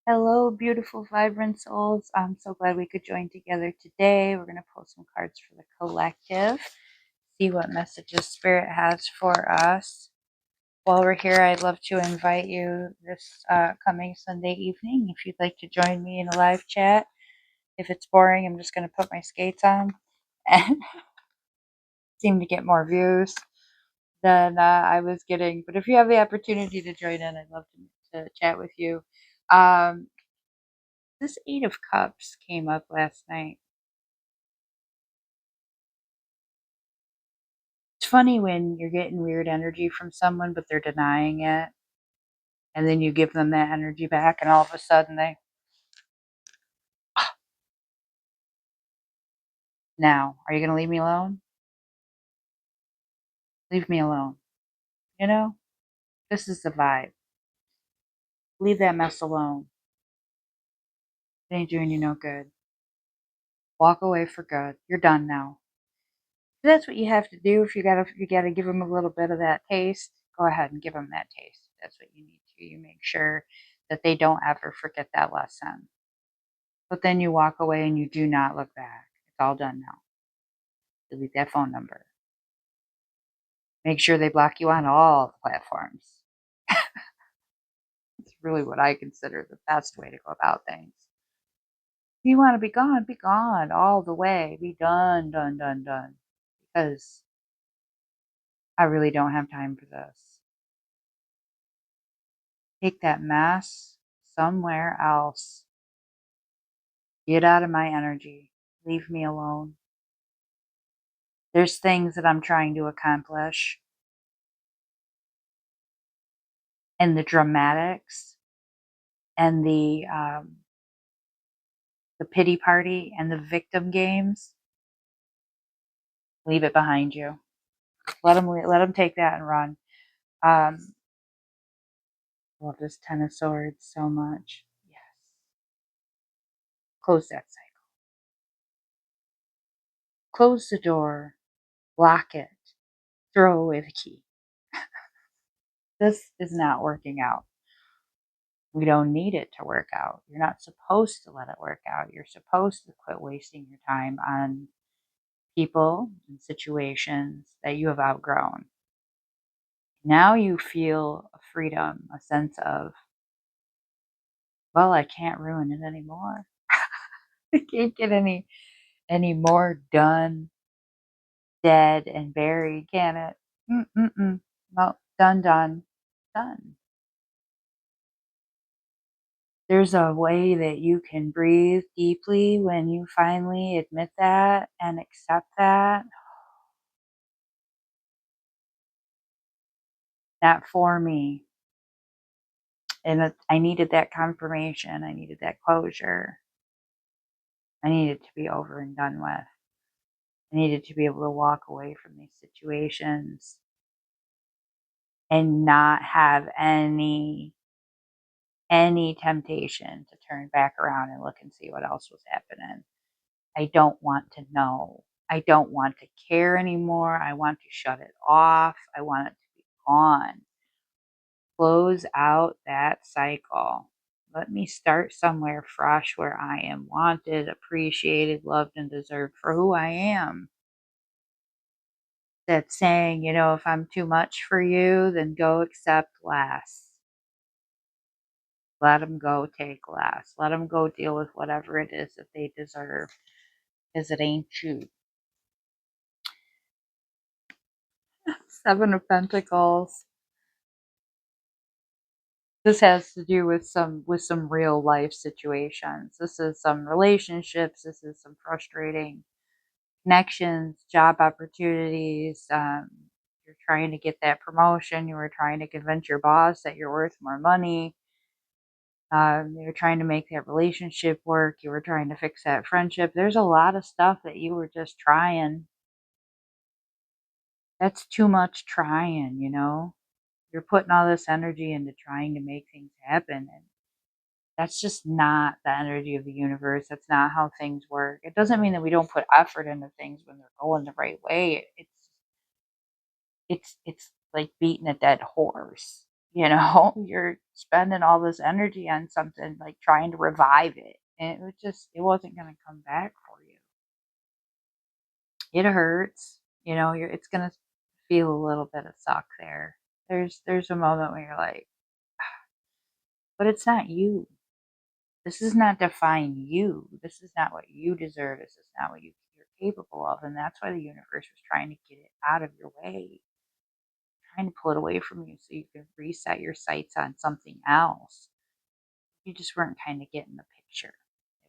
Hello, beautiful, vibrant souls. I'm so glad we could join together today. We're going to pull some cards for the collective, see what messages Spirit has for us. While we're here, I'd love to invite you this coming Sunday evening if you'd like to join me in a live chat. If it's boring, I'm just going to put my skates on and seem to get more views than I was getting. But if you have the opportunity to join in, I'd love to chat with you. Um, this Eight of Cups came up last night. It's funny when you're getting weird energy from someone, but they're denying it, and then you give them that energy back, and all of a sudden now, are you going to leave me alone? Leave me alone. You know, this is the vibe. Leave that mess alone. It ain't doing you no good. Walk away for good. You're done now. That's what you have to do. If you gotta give them a little bit of that taste, go ahead and give them that taste. That's what you need to. You make sure that they don't ever forget that lesson. But then you walk away and you do not look back. It's all done now. Delete that phone number. Make sure they block you on all the platforms. It's really what I consider the best way to go about things. If you want to be gone all the way. Be done, done, done, done. Because I really don't have time for this. Take that mess somewhere else. Get out of my energy. Leave me alone. There's things that I'm trying to accomplish. And the dramatics and the pity party and the victim games, leave it behind you. Let them take that and run. Um, love this Ten of Swords so much. Yes. Close that cycle. Close the door. Lock it. Throw away the key. This is not working out. We don't need it to work out. You're not supposed to let it work out. You're supposed to quit wasting your time on people and situations that you have outgrown. Now you feel a freedom, a sense of, well, I can't ruin it anymore. I can't get any more done, dead, and buried, can it? Mm-mm-mm. No, done, done, done. There's a way that you can breathe deeply when you finally admit that and accept that. That for me. And I needed that confirmation. I needed that closure. I needed to be over and done with. I needed to be able to walk away from these situations and not have any temptation to turn back around and look and see what else was happening. I don't want to know. I don't want to care anymore. I want to shut it off. I want it to be gone. Close out that cycle. Let me start somewhere fresh where I am wanted, appreciated, loved, and deserved for who I am. That's saying, if I'm too much for you, then go accept less. Let them go take less. Let them go deal with whatever it is that they deserve, because it ain't you. Seven of Pentacles. This has to do with some real life situations. This is some relationships. This is some frustrating connections, job opportunities. You're trying to get that promotion. You were trying to convince your boss that you're worth more money. You were trying to make that relationship work. You were trying to fix that friendship. There's a lot of stuff that you were just trying. That's too much trying. You're putting all this energy into trying to make things happen. And that's just not the energy of the universe. That's not how things work. It doesn't mean that we don't put effort into things when they're going the right way. It's like beating a dead horse. you're spending all this energy on something like trying to revive it. And it wasn't going to come back for you. It hurts, it's going to feel a little bit of suck there. There's a moment where you're like, but it's not you. This does not define you. This is not what you deserve. This is not what you're capable of. And that's why the universe was trying to get it out of your way, trying to pull it away from you so you can reset your sights on something else. You just weren't kind of getting the picture.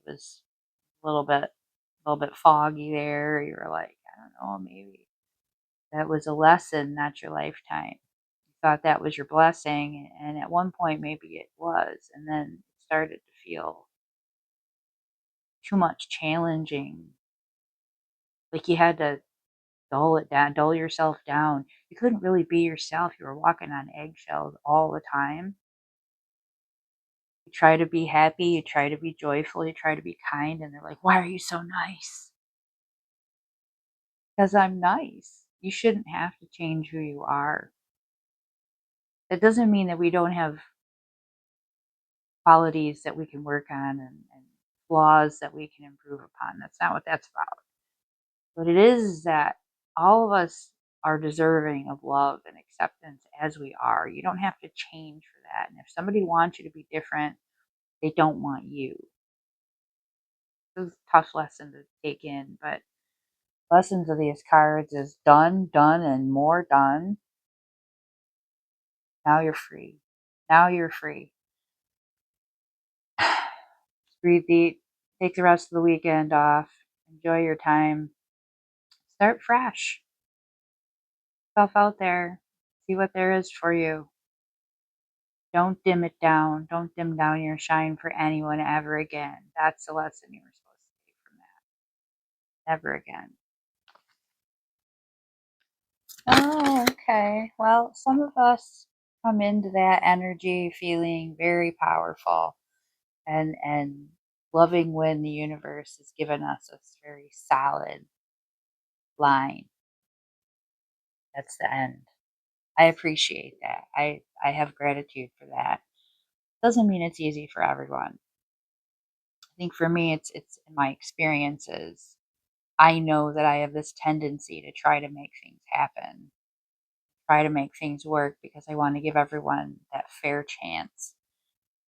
It was a little bit foggy there. You were like, I don't know, maybe that was a lesson, not your lifetime. You thought that was your blessing, and at one point maybe it was, and then it started to feel too much challenging. Like you had to dull yourself down. You couldn't really be yourself. You were walking on eggshells all the time. You try to be happy, you try to be joyful, you try to be kind, and they're like, "Why are you so nice?" Because I'm nice. You shouldn't have to change who you are. That doesn't mean that we don't have qualities that we can work on and flaws that we can improve upon. That's not what that's about. What it is that all of us are deserving of love and acceptance as we are. You don't have to change for that. And if somebody wants you to be different, they don't want you. It's a tough lesson to take in, but lessons of these cards is done, done, and more done. Now you're free. Now you're free. Breathe deep. Take the rest of the weekend off. Enjoy your time. Start fresh. Stuff out there. See what there is for you. Don't dim it down. Don't dim down your shine for anyone ever again. That's the lesson you were supposed to take from that. Never again. Oh, okay. Well, some of us come into that energy feeling very powerful and loving when the universe has given us this very solid line. That's the end. I appreciate that. I have gratitude for that. Doesn't mean it's easy for everyone. I think for me it's in my experiences. I know that I have this tendency to try to make things happen, try to make things work because I want to give everyone that fair chance.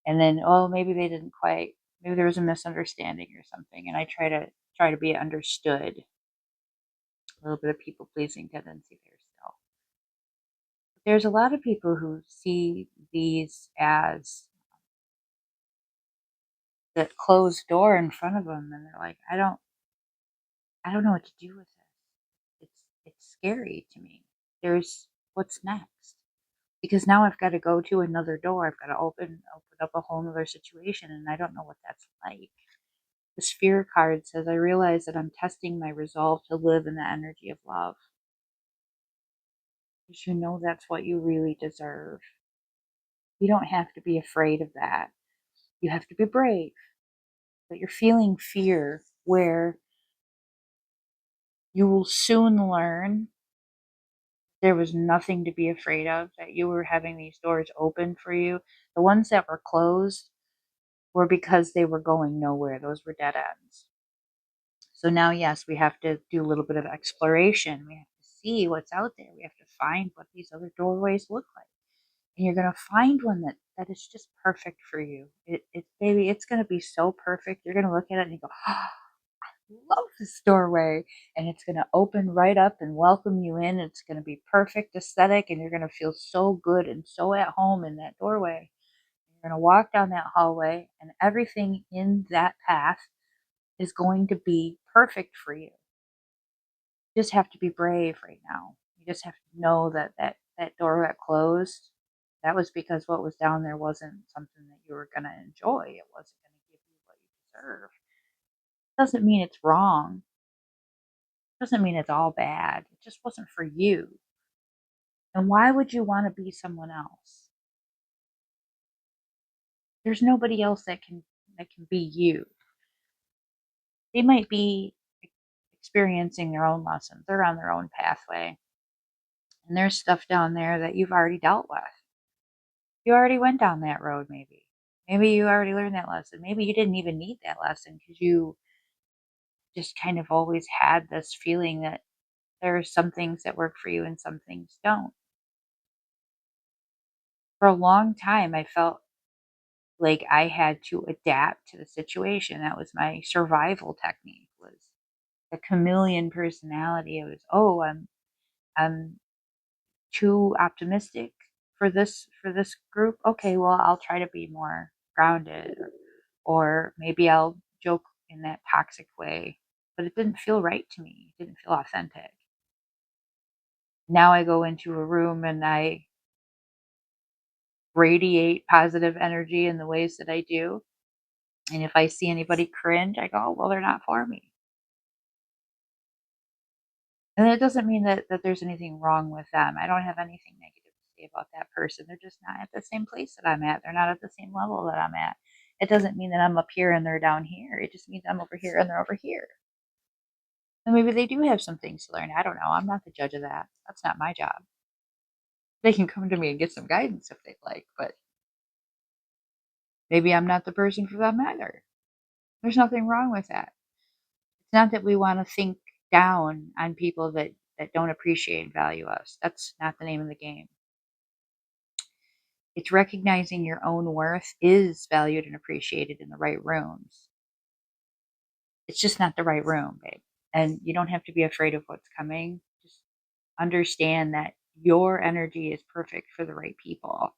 And then, oh, maybe they didn't quite, maybe there was a misunderstanding or something, and I try to be understood. A little bit of people pleasing tendency there still. There's a lot of people who see these as the closed door in front of them, and they're like, I don't know what to do with it. It's scary to me. There's what's next. Because now I've got to go to another door. I've got to open up a whole other situation, and I don't know what that's like. The Sphere card says, I realize that I'm testing my resolve to live in the energy of love. Because you know that's what you really deserve. You don't have to be afraid of that. You have to be brave. But you're feeling fear where you will soon learn there was nothing to be afraid of, that you were having these doors open for you. The ones that were closed were because they were going nowhere. Those were dead ends. So now, yes, we have to do a little bit of exploration. We have to see what's out there. We have to find what these other doorways look like. And you're going to find one that is just perfect for you. Baby, it's going to be so perfect. You're going to look at it and you go, oh, love this doorway, and it's going to open right up and welcome you in. It's going to be perfect aesthetic, and you're going to feel so good and so at home in that doorway. You're going to walk down that hallway, and everything in that path is going to be perfect for you. You just have to be brave right now. You just have to know that door that closed, that was because what was down there wasn't something that you were going to enjoy. It wasn't going to give you what you deserve. Doesn't mean it's wrong. Doesn't mean it's all bad. It just wasn't for you. And why would you want to be someone else? There's nobody else that can be you. They might be experiencing their own lessons. They're on their own pathway. And there's stuff down there that you've already dealt with. You already went down that road, maybe. Maybe you already learned that lesson. Maybe you didn't even need that lesson because you just kind of always had this feeling that there are some things that work for you and some things don't. For a long time, I felt like I had to adapt to the situation. That was my survival technique, was the chameleon personality. It was, oh, I'm too optimistic for this group. Okay, well, I'll try to be more grounded, or maybe I'll joke in that toxic way. But it didn't feel right to me. It didn't feel authentic. Now I go into a room and I radiate positive energy in the ways that I do. And if I see anybody cringe, I go, oh, well, they're not for me. And it doesn't mean that there's anything wrong with them. I don't have anything negative to say about that person. They're just not at the same place that I'm at. They're not at the same level that I'm at. It doesn't mean that I'm up here and they're down here. It just means I'm over here and they're over here. And maybe they do have some things to learn. I don't know. I'm not the judge of that. That's not my job. They can come to me and get some guidance if they'd like, but maybe I'm not the person for them either. There's nothing wrong with that. It's not that we want to think down on people that don't appreciate and value us. That's not the name of the game. It's recognizing your own worth is valued and appreciated in the right rooms. It's just not the right room, babe. And you don't have to be afraid of what's coming. Just understand that your energy is perfect for the right people.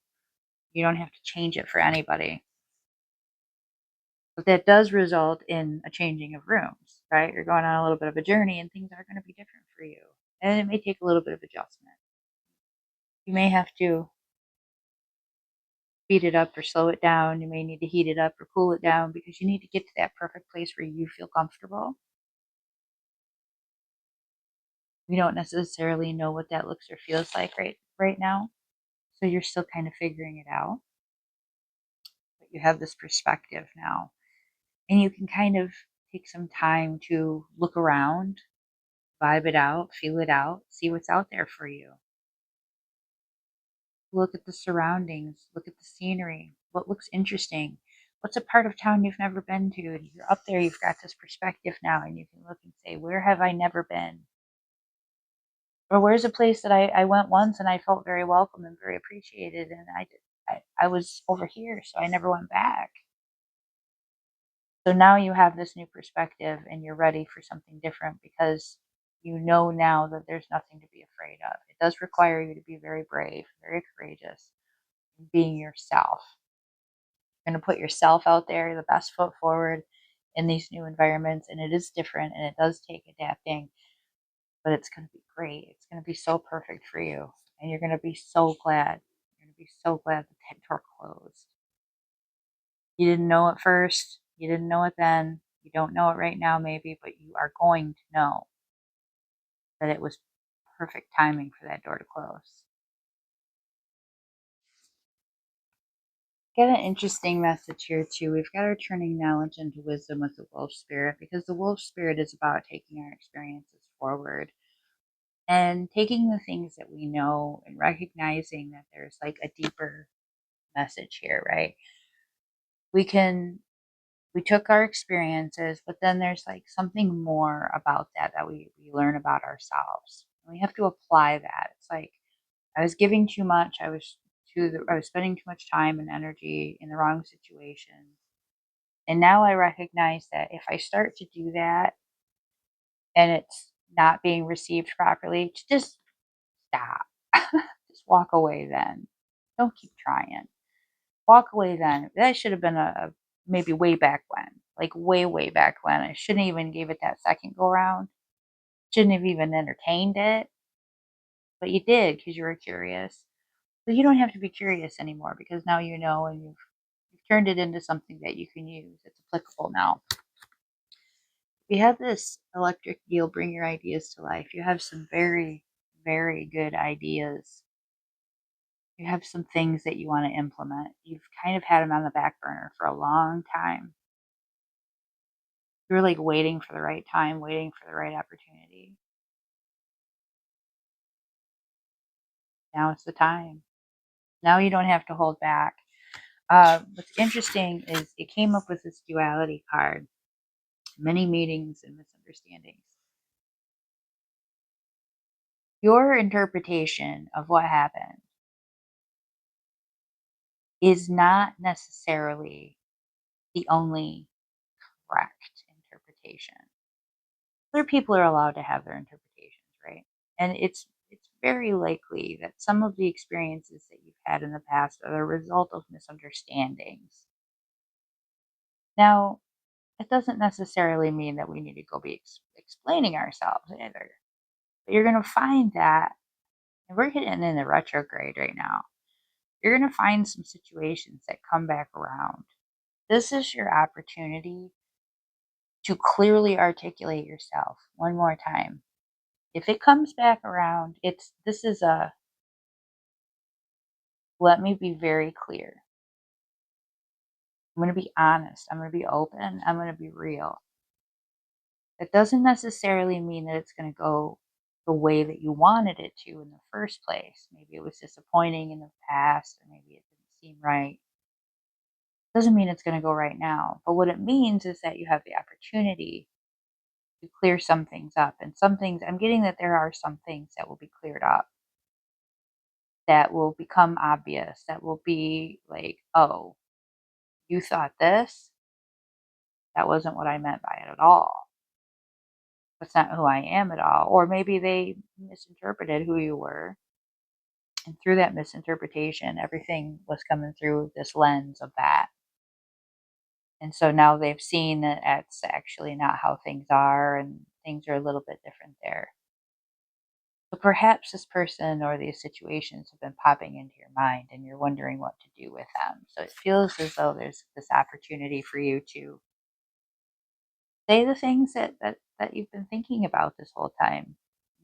You don't have to change it for anybody. But that does result in a changing of rooms, right? You're going on a little bit of a journey and things are going to be different for you. And it may take a little bit of adjustment. You may have to speed it up or slow it down. You may need to heat it up or cool it down because you need to get to that perfect place where you feel comfortable. We don't necessarily know what that looks or feels like right now. So you're still kind of figuring it out. But you have this perspective now. And you can kind of take some time to look around, vibe it out, feel it out, see what's out there for you. Look at the surroundings, look at the scenery, what looks interesting. What's a part of town you've never been to? And you're up there, you've got this perspective now, and you can look and say, where have I never been? Or where's a place that I went once and I felt very welcome and very appreciated, and I was over here, so I never went back. So now you have this new perspective and you're ready for something different because you know now that there's nothing to be afraid of. It does require you to be very brave, very courageous, being yourself. You're going to put yourself out there, the best foot forward in these new environments, and it is different and it does take adapting, but it's going to be great. It's going to be so perfect for you, and you're going to be so glad. You're going to be so glad that that door closed. You didn't know it first. You didn't know it then. You don't know it right now, maybe, but you are going to know that it was perfect timing for that door to close. Got an interesting message here, too. We've got our turning knowledge into wisdom with the wolf spirit, because the wolf spirit is about taking our experiences forward and taking the things that we know and recognizing that there's like a deeper message here, right? We can we took our experiences, but then there's like something more about that we learn about ourselves. And we have to apply that. It's like I was giving too much. I was spending too much time and energy in the wrong situations. And now I recognize that if I start to do that and it's not being received properly, to just stop. Just walk away then. Don't keep trying. Walk away then. That should have been a maybe way back when. Like way back when. I shouldn't even gave it that second go round. Shouldn't have even entertained it. But you did because you were curious. But you don't have to be curious anymore because now you know and you've turned it into something that you can use. It's applicable now. We have this electric eel bring your ideas to life. You have some very good ideas. You have some things that you want to implement. You've kind of had them on the back burner for a long time. You're like waiting for the right time, waiting for the right opportunity. Now it's the time. Now you don't have to hold back. What's interesting is it came up with this duality card, many meetings and misunderstandings. Your interpretation of what happened is not necessarily the only correct interpretation. Other people are allowed to have their interpretations, right? And it's very likely that some of the experiences that you've had in the past are the result of misunderstandings. Now, it doesn't necessarily mean that we need to go be explaining ourselves either. But you're going to find that, and we're getting in the retrograde right now, you're going to find some situations that come back around. This is your opportunity to clearly articulate yourself one more time. If it comes back around, this is a let me be very clear. I'm going to be honest. I'm going to be open. I'm going to be real. That doesn't necessarily mean that it's going to go the way that you wanted it to in the first place. Maybe it was disappointing in the past, or maybe it didn't seem right. Doesn't mean it's going to go right now. But what it means is that you have the opportunity to clear some things up. And some things, I'm getting that there are some things that will be cleared up, that will become obvious, that will be like, oh, you thought this? That wasn't what I meant by it at all. That's not who I am at all. Or maybe they misinterpreted who you were. And through that misinterpretation, everything was coming through this lens of that. And so now they've seen that that's actually not how things are, and things are a little bit different there. So perhaps this person or these situations have been popping into your mind and you're wondering what to do with them. So it feels as though there's this opportunity for you to say the things that you've been thinking about this whole time.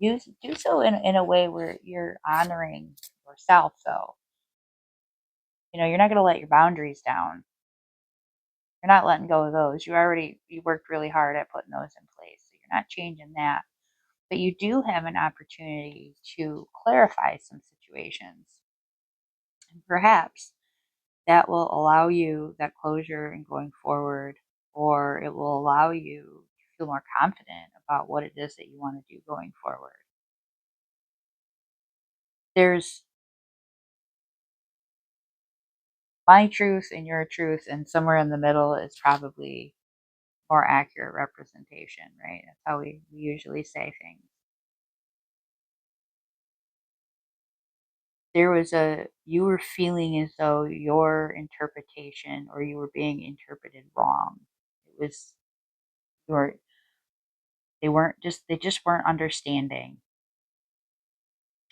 Do so in a way where you're honoring yourself, though. You're not going to let your boundaries down. You're not letting go of those. You worked really hard at putting those in place. So you're not changing that. But you do have an opportunity to clarify some situations. And perhaps that will allow you that closure in going forward, or it will allow you to feel more confident about what it is that you want to do going forward. There's my truth and your truth, and somewhere in the middle is probably more accurate representation, right? That's how we usually say things. You were feeling as though your interpretation or you were being interpreted wrong. It was your, they just weren't understanding.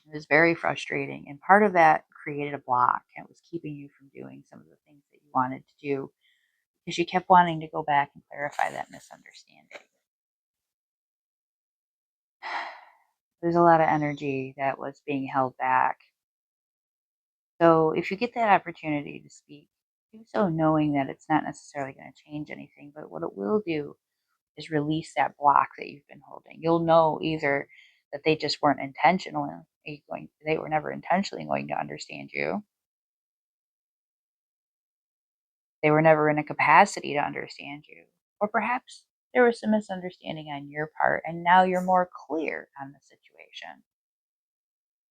It was very frustrating. And part of that created a block. It was keeping you from doing some of the things that you wanted to do because you kept wanting to go back and clarify that misunderstanding. There's a lot of energy that was being held back. So if you get that opportunity to speak, do so knowing that it's not necessarily going to change anything, but what it will do is release that block that you've been holding. You'll know either that they just weren't they were never intentionally going to understand you. They were never in a capacity to understand you. Or perhaps there was some misunderstanding on your part, and now you're more clear on the situation.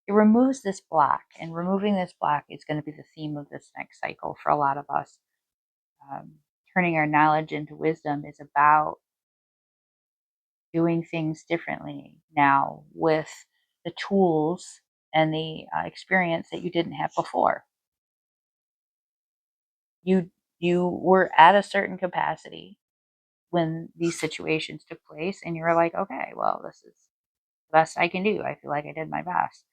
It removes this block, and removing this block is going to be the theme of this next cycle for a lot of us. Turning our knowledge into wisdom is about doing things differently now with the tools and the experience that you didn't have before. You were at a certain capacity when these situations took place, and you were like, okay, well, this is the best I can do. I feel like I did my best.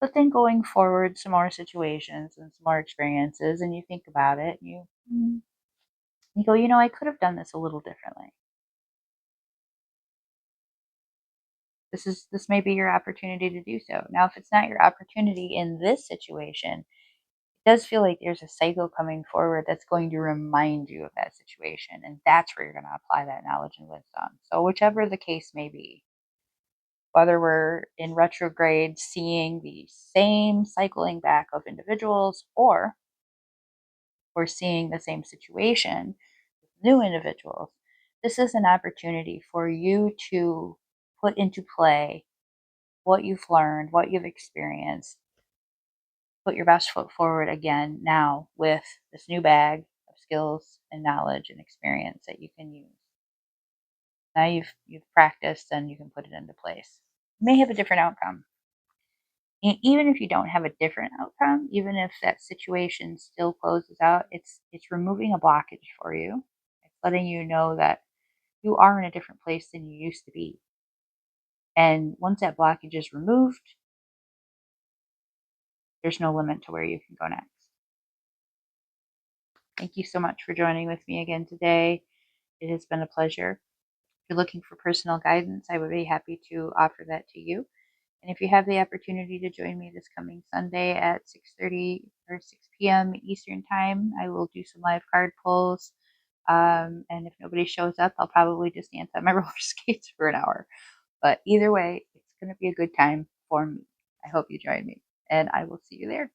But then going forward, some more situations and some more experiences, and you think about it, and you go, I could have done this a little differently. This may be your opportunity to do so. Now, if it's not your opportunity in this situation, it does feel like there's a cycle coming forward that's going to remind you of that situation, and that's where you're going to apply that knowledge and wisdom. So whichever the case may be, whether we're in retrograde seeing the same cycling back of individuals, or we're seeing the same situation with new individuals. This is an opportunity for you to put into play what you've learned, what you've experienced, put your best foot forward again now with this new bag of skills and knowledge and experience that you can use. Now you've practiced and you can put it into place. You may have a different outcome. Even if you don't have a different outcome, even if that situation still closes out, it's removing a blockage for you. It's letting you know that you are in a different place than you used to be. And once that blockage is removed, there's no limit to where you can go next. Thank you so much for joining with me again today. It has been a pleasure. If you're looking for personal guidance, I would be happy to offer that to you. And if you have the opportunity to join me this coming Sunday at 6:30 or 6 p.m. Eastern Time, I will do some live card pulls. And if nobody shows up, I'll probably just dance on my roller skates for an hour. But either way, it's going to be a good time for me. I hope you join me, and I will see you there.